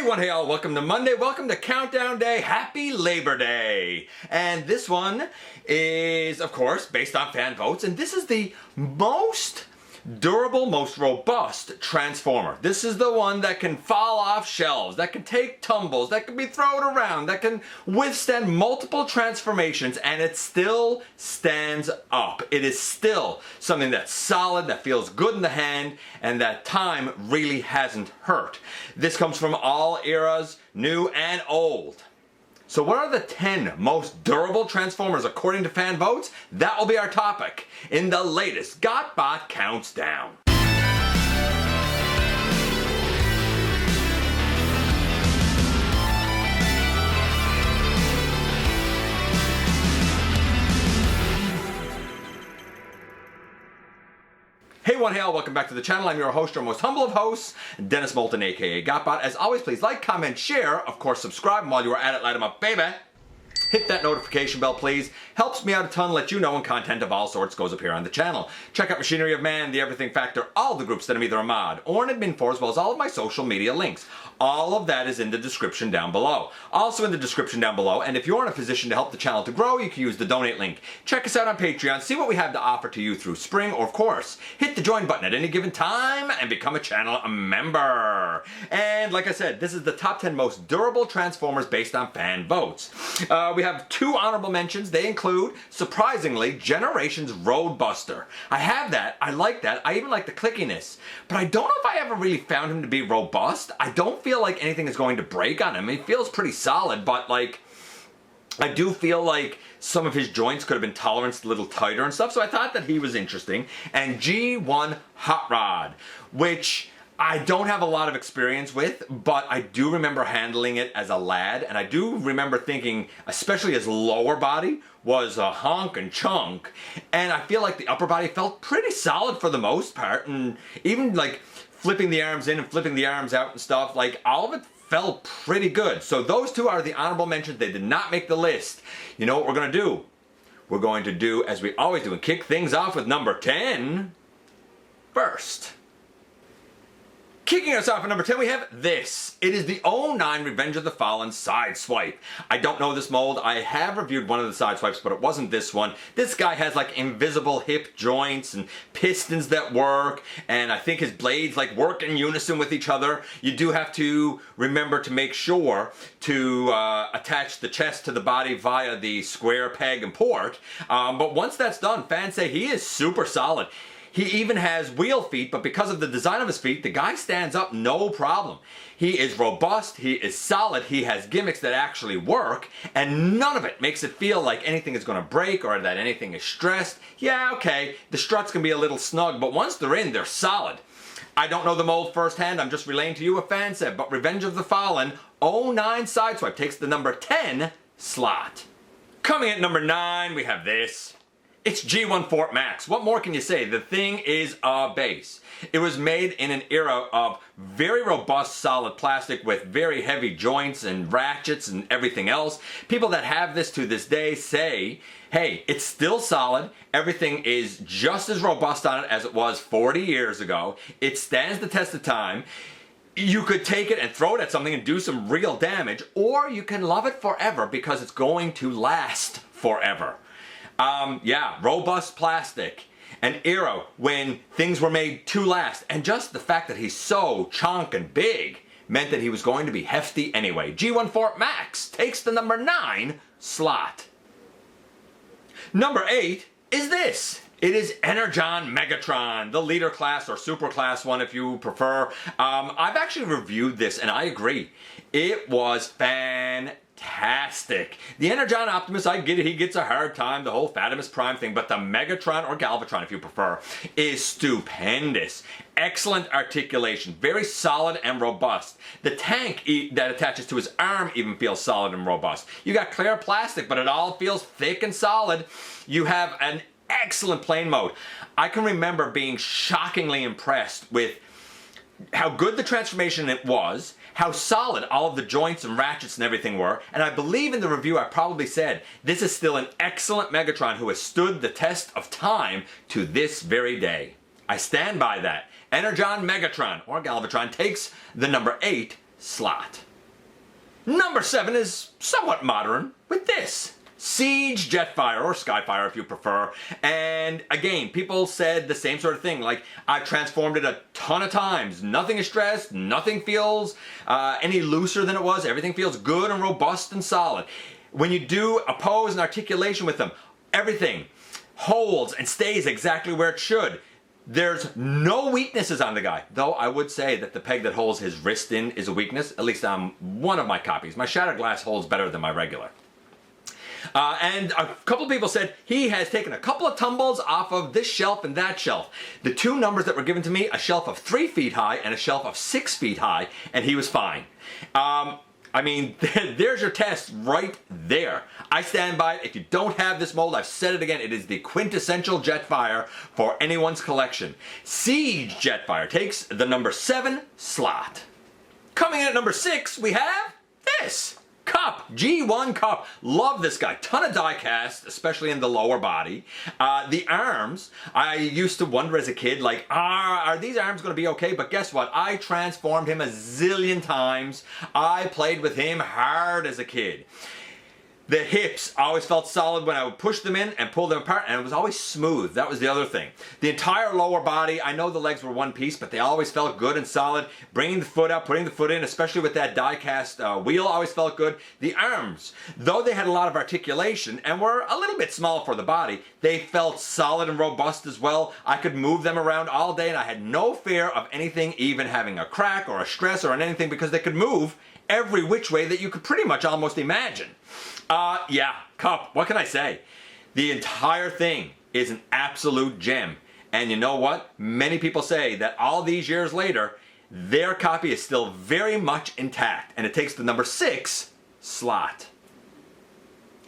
Hey one, hey all, welcome to Monday, welcome to Countdown Day, happy Labor Day. And this one is, of course, based on fan votes, and this is the most durable, most robust transformer. This is the one that can fall off shelves, that can take tumbles, that can be thrown around, that can withstand multiple transformations, and it still stands up. It is still something that's solid, that feels good in the hand, and that time really hasn't hurt. This comes from all eras, new and old. So what are the 10 most durable transformers according to fan votes? That will be our topic in the latest GotBot Counts Down. Hey one, hey all, welcome back to the channel. I'm your host, your most humble of hosts, Dennis Moulton, aka GotBot. As always, please like, comment, share, of course subscribe, and while you are at it, light them up, baby. Hit that notification bell, please. Helps me out a ton, let you know when content of all sorts goes up here on the channel. Check out Machinery of Man, The Everything Factor, all the groups that I'm either a mod or an admin for, as well as all of my social media links. All of that is in the description down below. Also in the description down below, and if you're in a position to help the channel to grow, you can use the donate link. Check us out on Patreon, see what we have to offer to you through spring, or of course, hit the join button at any given time and become a channel member. And like I said, this is the top 10 most durable transformers based on fan votes. We have 2 honorable mentions. They include, surprisingly, Generations Roadbuster. I have that, I like that, I even like the clickiness, but I don't know if I ever really found him to be robust. I don't feel like anything is going to break on him. He feels pretty solid, but like, I do feel like some of his joints could have been toleranced a little tighter and stuff, so I thought that he was interesting. And G1 Hot Rod, which I don't have a lot of experience with, but I do remember handling it as a lad, and I do remember thinking, especially his lower body was a honk and chunk, and I feel like the upper body felt pretty solid for the most part, and even like flipping the arms in and flipping the arms out and stuff, like all of it felt pretty good. So those 2 are the honorable mentions. They did not make the list. You know what we're gonna do? We're going to do, as we always do, and kick things off with number 10 first. Kicking us off at number 10, we have this. It is the 09 Revenge of the Fallen side swipe. I don't know this mold. I have reviewed one of the side swipes, but it wasn't this one. This guy has like invisible hip joints and pistons that work, and I think his blades like work in unison with each other. You do have to remember to make sure to attach the chest to the body via the square peg and port. But once that's done, fans say he is super solid. He even has wheel feet, but because of the design of his feet, the guy stands up no problem. He is robust, he is solid, he has gimmicks that actually work, and none of it makes it feel like anything is going to break or that anything is stressed. Yeah, okay, the struts can be a little snug, but once they're in, they're solid. I don't know the mold firsthand, I'm just relaying to you what fans said, but Revenge of the Fallen 09 Sideswipe takes the number 10 slot. Coming at number 9, we have this. It's G1 Fort Max. What more can you say? The thing is a base. It was made in an era of very robust solid plastic with very heavy joints and ratchets and everything else. People that have this to this day say, hey, it's still solid. Everything is just as robust on it as it was 40 years ago. It stands the test of time. You could take it and throw it at something and do some real damage, or you can love it forever because it's going to last forever. Yeah, robust plastic, an era when things were made to last, and just the fact that he's so chonk and big meant that he was going to be hefty anyway. G1 Fort Max takes the number 9 slot. Number 8 is this. It is Energon Megatron, the leader class or super class one if you prefer. I've actually reviewed this and I agree. It was fantastic. The Energon Optimus, I get it, he gets a hard time, the whole Fatimus Prime thing, but the Megatron, or Galvatron if you prefer, is stupendous. Excellent articulation, very solid and robust. The tank that attaches to his arm even feels solid and robust. You got clear plastic, but it all feels thick and solid. You have an excellent plane mode. I can remember being shockingly impressed with how good the transformation it was, how solid all of the joints and ratchets and everything were, and I believe in the review I probably said, this is still an excellent Megatron who has stood the test of time to this very day. I stand by that. Energon Megatron, or Galvatron, takes the number 8 slot. Number 7 is somewhat modern with this. Siege Jetfire, or Skyfire if you prefer. And again, people said the same sort of thing. Like, I transformed it a ton of times. Nothing is stressed. Nothing feels any looser than it was. Everything feels good and robust and solid. When you do a pose and articulation with them, everything holds and stays exactly where it should. There's no weaknesses on the guy. Though I would say that the peg that holds his wrist in is a weakness. At least on one of my copies. My Shattered Glass holds better than my regular. And a couple of people said he has taken a couple of tumbles off of this shelf and that shelf. The two numbers that were given to me, a shelf of 3 feet high and a shelf of 6 feet high, and he was fine. I mean, there's your test right there. I stand by it. If you don't have this mold, I've said it again, it is the quintessential Jetfire for anyone's collection. Siege Jetfire takes the number 7 slot. Coming in at number 6, we have this. Cup, G1 Cup. Love this guy. Ton of die cast, especially in the lower body. The arms, I used to wonder as a kid, like, are these arms going to be okay? But guess what? I transformed him a zillion times. I played with him hard as a kid. The hips always felt solid when I would push them in and pull them apart, and it was always smooth. That was the other thing. The entire lower body, I know the legs were one piece, but they always felt good and solid. Bringing the foot out, putting the foot in, especially with that die-cast wheel, always felt good. The arms, though they had a lot of articulation and were a little bit small for the body, they felt solid and robust as well. I could move them around all day, and I had no fear of anything even having a crack or a stress or anything, because they could move every which way that you could pretty much almost imagine. Yeah, Cup, what can I say? The entire thing is an absolute gem. And you know what? Many people say that all these years later, their copy is still very much intact. And it takes the number 6 slot.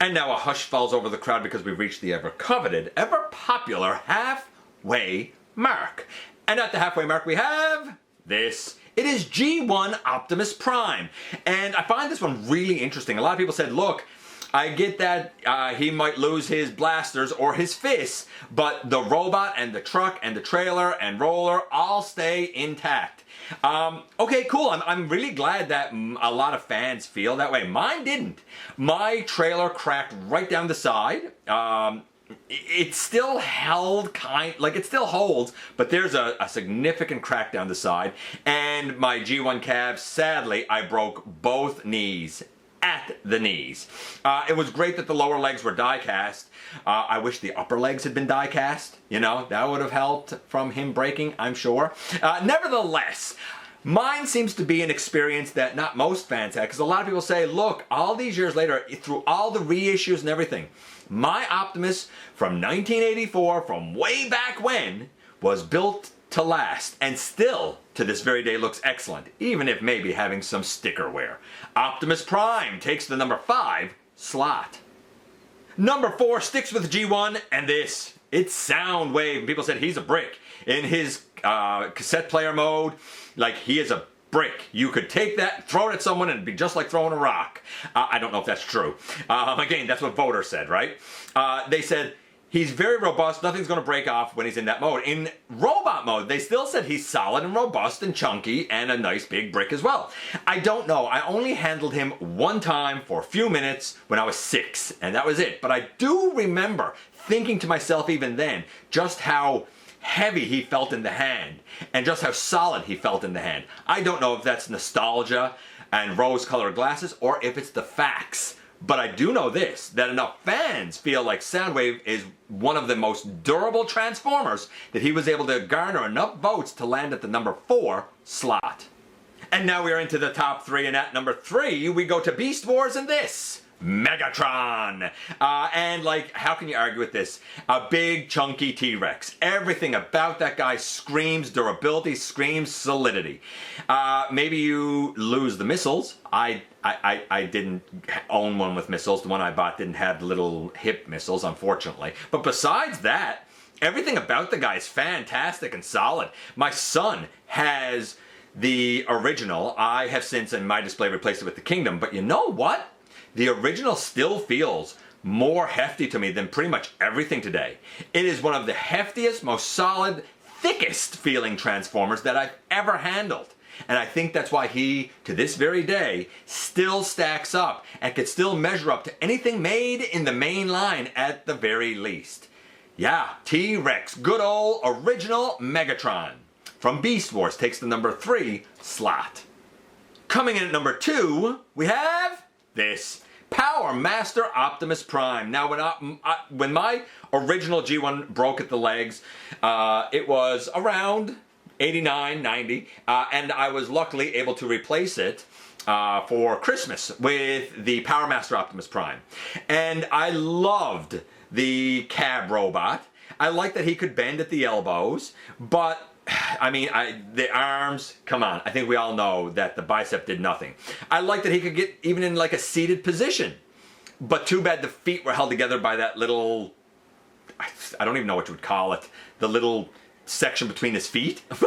And now a hush falls over the crowd because we've reached the ever-coveted, ever-popular halfway mark. And at the halfway mark we have this. It is G1 Optimus Prime. And I find this one really interesting. A lot of people said, look, I get that he might lose his blasters or his fists, but the robot and the truck and the trailer and roller all stay intact. Okay, cool. I'm really glad that a lot of fans feel that way. Mine didn't. My trailer cracked right down the side. It still held it still holds, but there's a significant crack down the side. And my G1 cab, sadly, I broke both knees. At the knees. It was great that the lower legs were die cast. I wish the upper legs had been die cast. You know, that would have helped from him breaking, I'm sure. Nevertheless, mine seems to be an experience that not most fans had, because a lot of people say, look, all these years later, through all the reissues and everything, my Optimus from 1984, from way back when, was built to last, and still to this very day looks excellent, even if maybe having some sticker wear. Optimus Prime takes the number 5 slot. Number 4 sticks with G1, and this, it's Soundwave. People said he's a brick. In his cassette player mode, like, he is a brick. You could take that, throw it at someone, and it'd be just like throwing a rock. I don't know if that's true. Again, that's what voters said, right? They said, he's very robust, nothing's going to break off when he's in that mode. In robot mode, they still said he's solid and robust and chunky and a nice big brick as well. I don't know, I only handled him one time for a few minutes when I was 6, and that was it. But I do remember thinking to myself even then, just how heavy he felt in the hand, and just how solid he felt in the hand. I don't know if that's nostalgia and rose-colored glasses, or if it's the facts. But I do know this, that enough fans feel like Soundwave is one of the most durable Transformers that he was able to garner enough votes to land at the number 4 slot. And now we are into the top 3, and at number 3 we go to Beast Wars and this. Megatron! And like, how can you argue with this? A big chunky T-Rex. Everything about that guy screams durability, screams solidity. Maybe you lose the missiles. I didn't own one with missiles. The one I bought didn't have the little hip missiles, unfortunately. But besides that, everything about the guy is fantastic and solid. My son has the original. I have since in my display replaced it with the Kingdom. But you know what? The original still feels more hefty to me than pretty much everything today. It is one of the heftiest, most solid, thickest feeling Transformers that I've ever handled. And I think that's why he, to this very day, still stacks up and could still measure up to anything made in the main line at the very least. Yeah, T-Rex, good old original Megatron from Beast Wars takes the number 3 slot. Coming in at number 2, we have this Power Master Optimus Prime. Now, when my original G1 broke at the legs, it was around 89, 90, and I was luckily able to replace it for Christmas with the Power Master Optimus Prime. And I loved the cab robot. I liked that he could bend at the elbows, but I mean, the arms, come on. I think we all know that the bicep did nothing. I liked that he could get even in like a seated position, but too bad the feet were held together by that little, I don't even know what you would call it, the little section between his feet. It's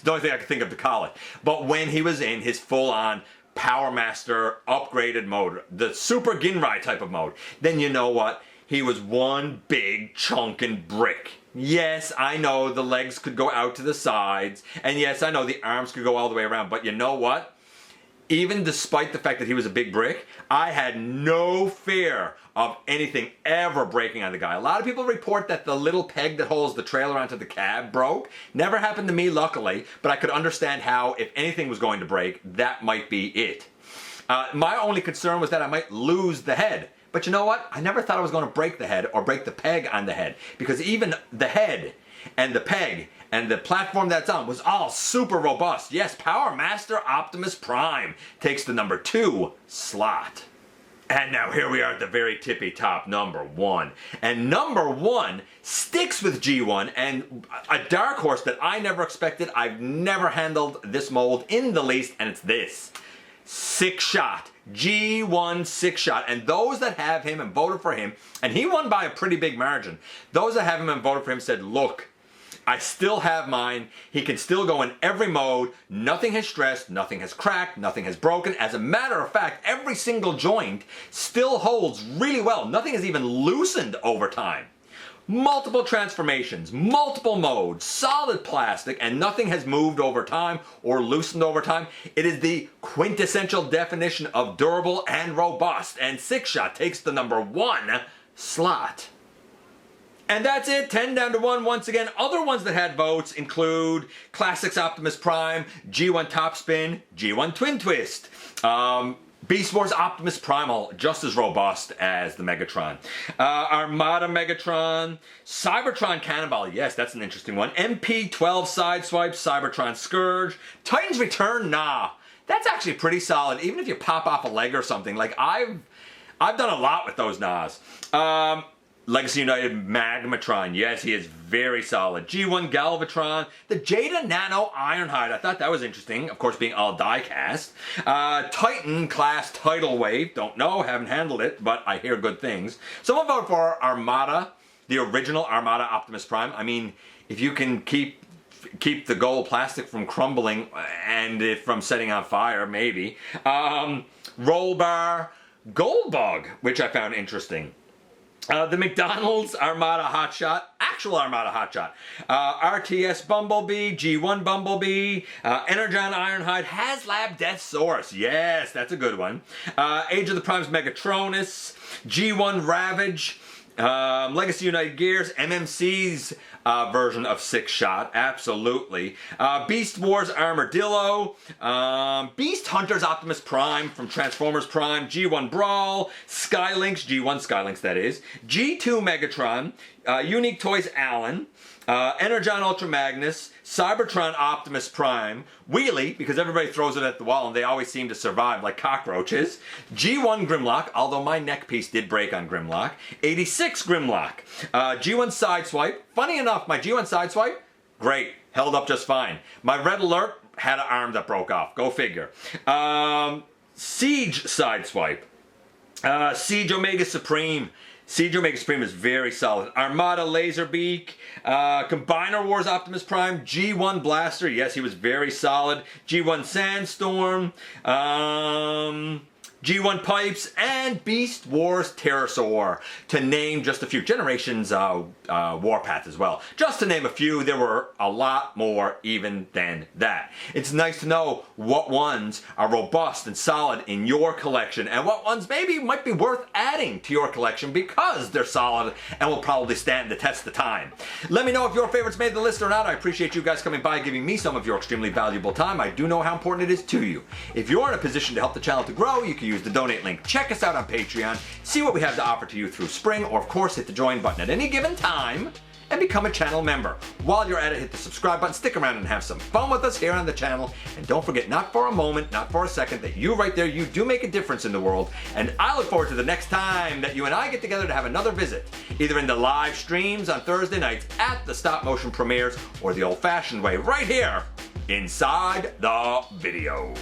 the only thing I can think of to call it. But when he was in his full-on Power Master upgraded mode, the Super Ginrai type of mode, then you know what? He was one big chunkin' brick. Yes, I know the legs could go out to the sides, and yes, I know the arms could go all the way around, but you know what? Even despite the fact that he was a big brick, I had no fear of anything ever breaking on the guy. A lot of people report that the little peg that holds the trailer onto the cab broke. Never happened to me, luckily, but I could understand how, if anything was going to break, that might be it. My only concern was that I might lose the head. But you know what? I never thought I was going to break the head or break the peg on the head, because even the head and the peg and the platform that's on was all super robust. Yes, Power Master Optimus Prime takes the number 2 slot. And now here we are at the very tippy top, number 1. And number 1 sticks with G1, and a dark horse that I never expected. I've never handled this mold in the least, and it's this. 6-shot. G1 6-shot. And those that have him and voted for him, and he won by a pretty big margin, those that have him and voted for him said, look, I still have mine. He can still go in every mode. Nothing has stressed, nothing has cracked, nothing has broken. As a matter of fact, every single joint still holds really well. Nothing has even loosened over time. Multiple transformations, multiple modes, solid plastic, and nothing has moved over time or loosened over time. It is the quintessential definition of durable and robust, and 6-shot takes the number 1 slot. And that's it, 10 down to 1 once again. Other ones that had votes include Classics Optimus Prime, G1 Topspin, G1 Twin Twist, Beast Wars Optimus Primal, just as robust as the Megatron. Armada Megatron, Cybertron Cannonball, yes, that's an interesting one. MP12 Sideswipe, Cybertron Scourge, Titan's Return, nah. That's actually pretty solid, even if you pop off a leg or something. Like, I've done a lot with those NAs. Legacy United Magmatron, yes, he is very solid. G1 Galvatron, the Jada Nano Ironhide, I thought that was interesting, of course being all die-cast. Titan class Tidal Wave, don't know, haven't handled it, but I hear good things. Someone voted for Armada, the original Armada Optimus Prime. I mean, if you can keep the gold plastic from crumbling and it from setting on fire, maybe. Roll Bar, Goldbug, which I found interesting. The McDonald's Armada Hotshot, actual Armada Hotshot, RTS Bumblebee, G1 Bumblebee, Energon Ironhide, HasLab Death Source, yes, that's a good one. Age of the Primes Megatronus, G1 Ravage, Legacy United Gears, MMC's version of 6-shot, absolutely. Beast Wars Armadillo, Beast Hunters Optimus Prime from Transformers Prime, G1 Brawl, Skylynx, G1 Skylynx that is, G2 Megatron, Unique Toys Allen, Energon Ultra Magnus, Cybertron Optimus Prime, Wheelie, because everybody throws it at the wall and they always seem to survive like cockroaches, G1 Grimlock, although my neck piece did break on Grimlock, 86 Grimlock, G1 Sideswipe, funny enough, my G1 Sideswipe, great, held up just fine. My Red Alert had an arm that broke off, go figure. Siege Sideswipe, Siege Omega Supreme, Siege Omega Supreme is very solid. Armada Laserbeak, Combiner Wars Optimus Prime, G1 Blaster, yes, he was very solid. G1 Sandstorm, G1 G1 Pipes, and Beast Wars Pterosaur, to name just a few. Generations Warpath as well. Just to name a few, there were a lot more even than that. It's nice to know what ones are robust and solid in your collection, and what ones maybe might be worth adding to your collection because they're solid and will probably stand the test of time. Let me know if your favorites made the list or not. I appreciate you guys coming by, giving me some of your extremely valuable time. I do know how important it is to you. If you're in a position to help the channel to grow, you can use the donate link. Check us out on Patreon, see what we have to offer to you through Spring, or of course hit the join button at any given time and become a channel member. While you're at it, hit the subscribe button, stick around and have some fun with us here on the channel. And don't forget, not for a moment, not for a second, that you right there, you do make a difference in the world. And I look forward to the next time that you and I get together to have another visit, either in the live streams on Thursday nights at the stop motion premieres, or the old fashioned way right here inside the videos.